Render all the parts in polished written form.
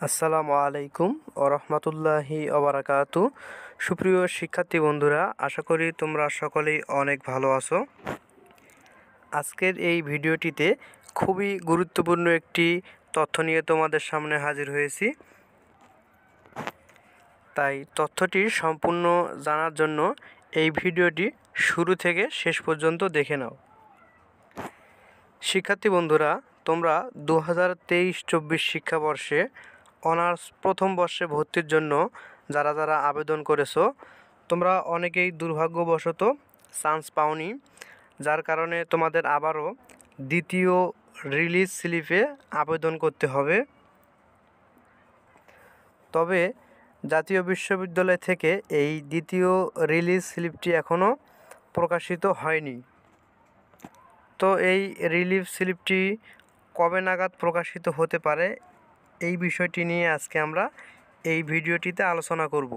আসসালামু আলাইকুম রহমতুল্লাহি ওবারাকাতু। সুপ্রিয় শিক্ষার্থী বন্ধুরা, আশা করি তোমরা সকলেই অনেক ভালো আছো। আজকের এই ভিডিওটিতে খুবই গুরুত্বপূর্ণ একটি তথ্য নিয়ে তোমাদের সামনে হাজির হয়েছি। তাই তথ্যটি সম্পূর্ণ জানার জন্য এই ভিডিওটি শুরু থেকে শেষ পর্যন্ত দেখে নাও। শিক্ষার্থী বন্ধুরা, তোমরা 2023-24 শিক্ষাবর্ষে অনার্স প্রথম বর্ষে ভর্তির জন্য যারা আবেদন করেছো, তোমরা অনেকেই দুর্ভাগ্যবশত চান্স পাওনি, যার কারণে তোমাদের আবারও দ্বিতীয় রিলিজ স্লিপে আবেদন করতে হবে। তবে জাতীয় বিশ্ববিদ্যালয় থেকে এই দ্বিতীয় রিলিজ স্লিপটি এখনও প্রকাশিত হয়নি। তো এই রিলিজ স্লিপটি কবে নাগাদ প্রকাশিত হতে পারে, এই বিষয়টি নিয়ে আজকে আমরা এই ভিডিওটিতে আলোচনা করব।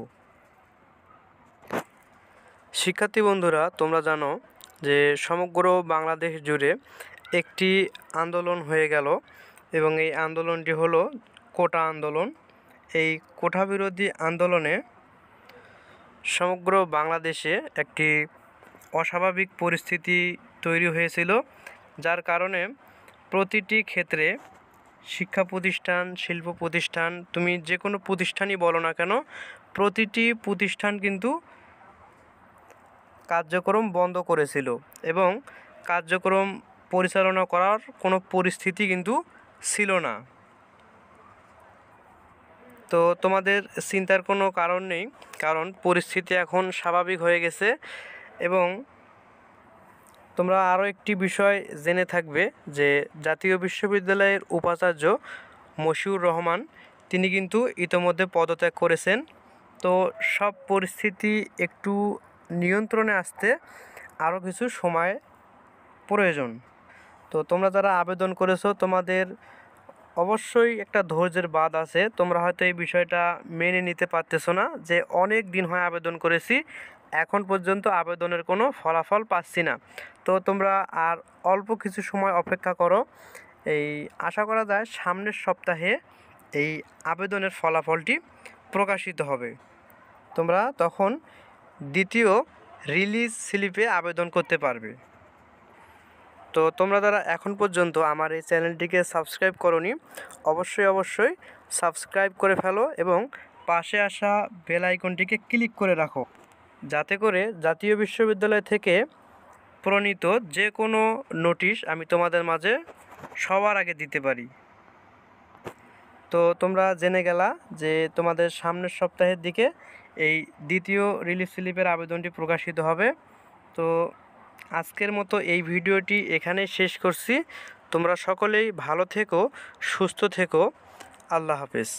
শিক্ষার্থী বন্ধুরা, তোমরা জানো যে সমগ্র বাংলাদেশ জুড়ে একটি আন্দোলন হয়ে গেল এবং এই আন্দোলনটি হলো কোটা আন্দোলন। এই কোটা বিরোধী আন্দোলনে সমগ্র বাংলাদেশে একটি অস্বাভাবিক পরিস্থিতি তৈরি হয়েছিল, যার কারণে প্রতিটি ক্ষেত্রে শিক্ষা প্রতিষ্ঠান, শিল্প প্রতিষ্ঠান, তুমি যে কোনো প্রতিষ্ঠানই বলো না কেন, প্রতিটি প্রতিষ্ঠান কিন্তু কার্যক্রম বন্ধ করেছিল এবং কার্যক্রম পরিচালনা করার কোনো পরিস্থিতি কিন্তু ছিল না। তো তোমাদের চিন্তার কোনো কারণ নেই, কারণ পরিস্থিতি এখন স্বাভাবিক হয়ে গেছে। এবং তোমরা আরও একটি বিষয় জেনে থাকবে যে জাতীয় বিশ্ববিদ্যালয়ের উপাচার্য মশিউর রহমান তিনি কিন্তু ইতোমধ্যে পদত্যাগ করেছেন। তো সব পরিস্থিতি একটু নিয়ন্ত্রণে আসতে আরও কিছু সময় প্রয়োজন। তো তোমরা যারা আবেদন করেছো, তোমাদের অবশ্যই একটা ধৈর্যের বাঁধ আছে। তোমরা হয়তো এই বিষয়টা মেনে নিতে পারতেছো না যে অনেক দিন হয় আবেদন করেছি, এখন পর্যন্ত আবেদনের কোনো ফলাফল পাচ্ছি না। তো তোমরা আর অল্প কিছু সময় অপেক্ষা করো। এই আশা করা যায় সামনের সপ্তাহে এই আবেদনের ফলাফলটি প্রকাশিত হবে। তোমরা তখন দ্বিতীয় রিলিজ স্লিপে আবেদন করতে পারবে। তো তোমরা যারা এখন পর্যন্ত আমার এই চ্যানেলটিকে সাবস্ক্রাইব করোনি, অবশ্যই সাবস্ক্রাইব করে ফেলো এবং পাশে আসা বেল আইকনটিকে ক্লিক করে রাখো, যাতে করে জাতীয় বিশ্ববিদ্যালয় থেকে প্রণীত যে কোনো নোটিশ আমি তোমাদের মাঝে সবার আগে দিতে পারি। তো তোমরা জেনে গেলা যে তোমাদের সামনের সপ্তাহের দিকে এই দ্বিতীয় রিলিজ স্লিপের আবেদনটি প্রকাশিত হবে। তো আজকের মতো এই ভিডিওটি এখানেই শেষ করছি। তোমরা সকলেই ভালো থেকো, সুস্থ থেকো। আল্লাহ হাফেজ।